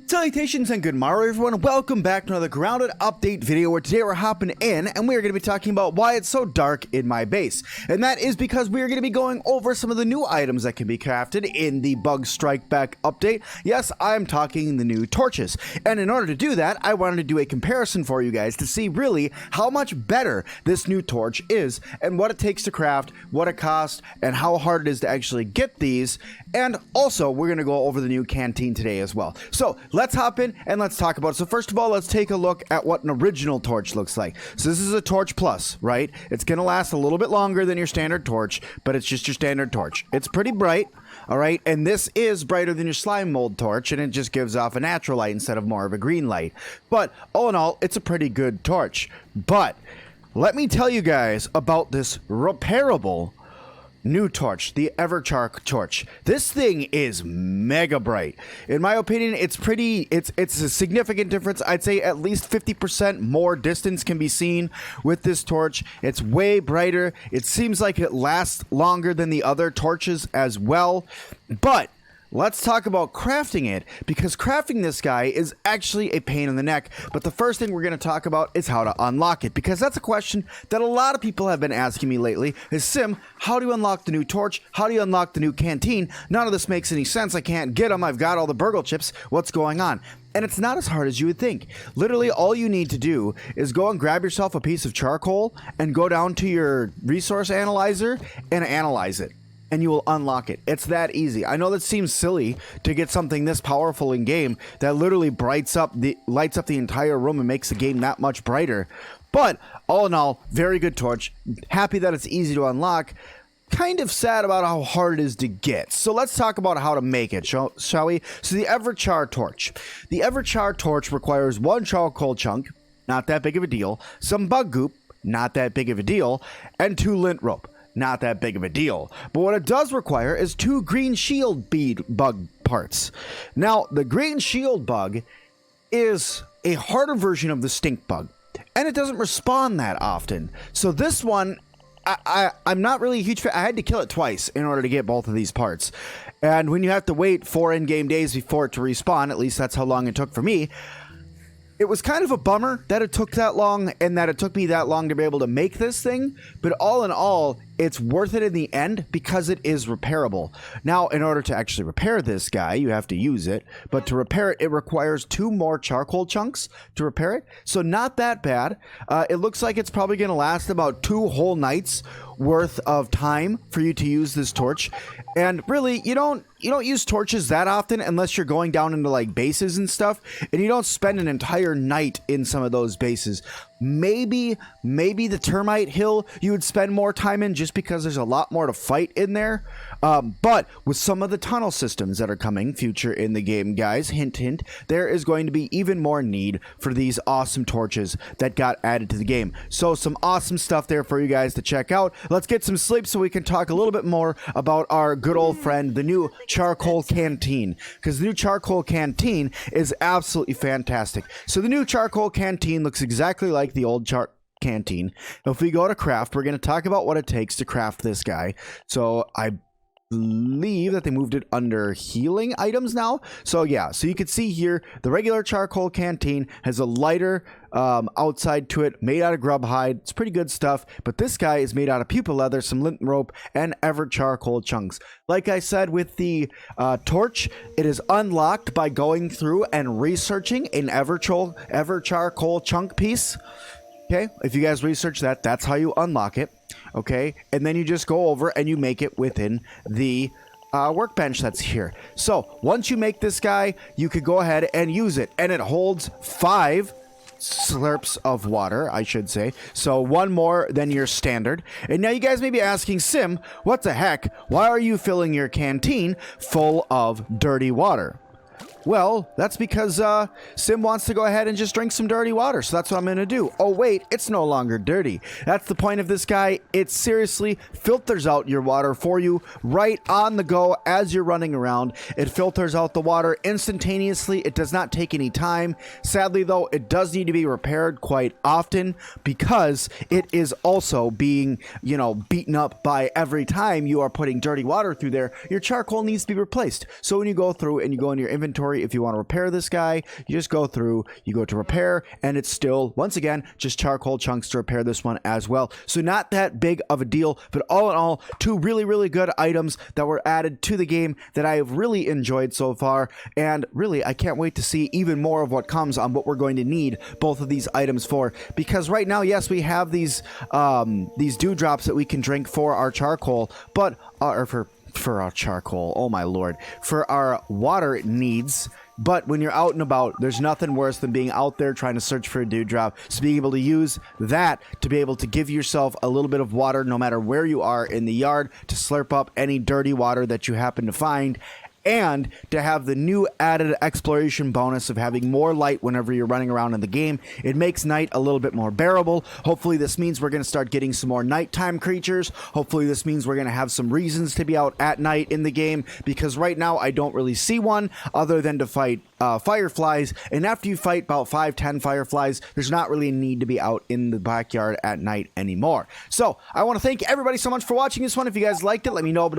Salutations and good morrow everyone, welcome back to another grounded update video where today we're hopping in and we are going to be talking about why it's so dark in my base. And that is because we are going to be going over some of the new items that can be crafted in the Bug Strike Back update. Yes, I'm talking the new torches. And in order to do that, I wanted to do a comparison for you guys to see really how much better this new torch is and what it takes to craft, what it costs, and how hard it is to actually get these. And also, we're going to go over the new Canteen today as well. So, let's hop in and let's talk about it. So first of all, let's take a look at what an original torch looks like. So this is a torch plus, right? It's going to last a little bit longer than your standard torch, but it's just your standard torch. It's pretty bright, all right? And this is brighter than your slime mold torch, and it just gives off a natural light instead of more of a green light. But all in all, it's a pretty good torch. But let me tell you guys about this repairable new torch, the Everchar torch. This thing is mega bright. In my opinion, it's a significant difference. I'd say at least 50% more distance can be seen with this torch. It's way brighter. It seems like it lasts longer than the other torches as well. But let's talk about crafting it, because crafting this guy is actually a pain in the neck. But the first thing we're going to talk about is how to unlock it, because that's a question that a lot of people have been asking me lately is, Sim, how do you unlock the new torch? How do you unlock the new Canteen? None of this makes any sense. I can't get them. I've got all the burgle chips. What's going on? And it's not as hard as you would think. Literally, all you need to do is go and grab yourself a piece of charcoal and go down to your resource analyzer and analyze it, and you will unlock it. It's that easy. I know that seems silly to get something this powerful in game that literally lights up the entire room and makes the game that much brighter. But all in all, very good torch. Happy that it's easy to unlock. Kind of sad about how hard it is to get. So let's talk about how to make it, shall we? So the Everchar torch. The Everchar torch requires one charcoal chunk, not that big of a deal, some bug goop, not that big of a deal, and 2 lint rope. Not that big of a deal. But what it does require is 2 green shield bead bug parts. Now, the green shield bug is a harder version of the stink bug, and it doesn't respawn that often. So this one, I'm not really a huge fan. I had to kill it twice in order to get both of these parts. And when you have to wait 4 in-game days before it to respawn, at least that's how long it took for me, it was kind of a bummer that it took that long and that it took me that long to be able to make this thing. But all in all, it's worth it in the end because it is repairable. Now, in order to actually repair this guy, you have to use it. But to repair it, it requires 2 more charcoal chunks to repair it. So not that bad. It looks like it's probably going to last about 2 whole nights worth of time for you to use this torch. And really, you don't use torches that often unless you're going down into like bases and stuff, and you don't spend an entire night in some of those bases. Maybe the termite hill you would spend more time in just because there's a lot more to fight in there. But with some of the tunnel systems that are coming future in the game, guys, hint hint, there is going to be even more need for these awesome torches that got added to the game. So some awesome stuff there for you guys to check out. Let's get some sleep so we can talk a little bit more about our good old friend, the new charcoal canteen, because the new charcoal canteen is absolutely fantastic. So the new charcoal canteen looks exactly like the old canteen. If we go to craft, we're going to talk about what it takes to craft this guy. So I believe that they moved it under healing items now. So yeah, so you can see here the regular charcoal canteen has a lighter outside to it, made out of grub hide. It's pretty good stuff, but this guy is made out of pupa leather, some lint rope, and ever charcoal chunks. Like I said with the torch, it is unlocked by going through and researching an ever charcoal chunk piece. Okay, if you guys research that, that's how you unlock it. Okay, and then you just go over and you make it within the workbench that's here. So once you make this guy, you could go ahead and use it, and it holds 5 slurps of water, I should say. So 1 more than your standard. And now you guys may be asking, Sim, what the heck? Why are you filling your canteen full of dirty water? Well, that's because Sim wants to go ahead and just drink some dirty water, so that's what I'm going to do. Oh, wait, it's no longer dirty. That's the point of this guy. It seriously filters out your water for you right on the go as you're running around. It filters out the water instantaneously. It does not take any time. Sadly, though, it does need to be repaired quite often because it is also being, beaten up by every time you are putting dirty water through there. Your charcoal needs to be replaced. So when you go through and you go in your inventory inventory. If you want to repair this guy, you just go through, you go to repair, and it's still, once again, just charcoal chunks to repair this one as well. So not that big of a deal, but all in all, two really, really good items that were added to the game that I have really enjoyed so far. And really, I can't wait to see even more of what comes on what we're going to need both of these items for. Because right now, yes, we have these dewdrops that we can drink for our charcoal, but or for our charcoal, oh my lord, for our water needs. But when you're out and about, there's nothing worse than being out there trying to search for a dewdrop. So being able to use that to be able to give yourself a little bit of water no matter where you are in the yard, to slurp up any dirty water that you happen to find, and to have the new added exploration bonus of having more light whenever you're running around in the game. It makes night a little bit more bearable. Hopefully this means we're going to start getting some more nighttime creatures. Hopefully this means we're going to have some reasons to be out at night in the game, because right now I don't really see one other than to fight fireflies, and after you fight about 5-10 fireflies, there's not really a need to be out in the backyard at night anymore. So I want to thank everybody so much for watching this one. If you guys liked it, let me know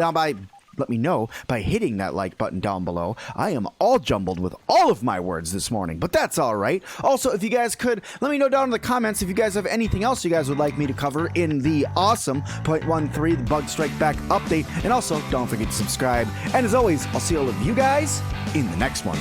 by hitting that like button down below. I am all jumbled with all of my words this morning, but that's all right. Also, if you guys could, let me know down in the comments if you guys have anything else you guys would like me to cover in the awesome 0.13 the Bug Strike Back update. And also, don't forget to subscribe. And as always, I'll see all of you guys in the next one.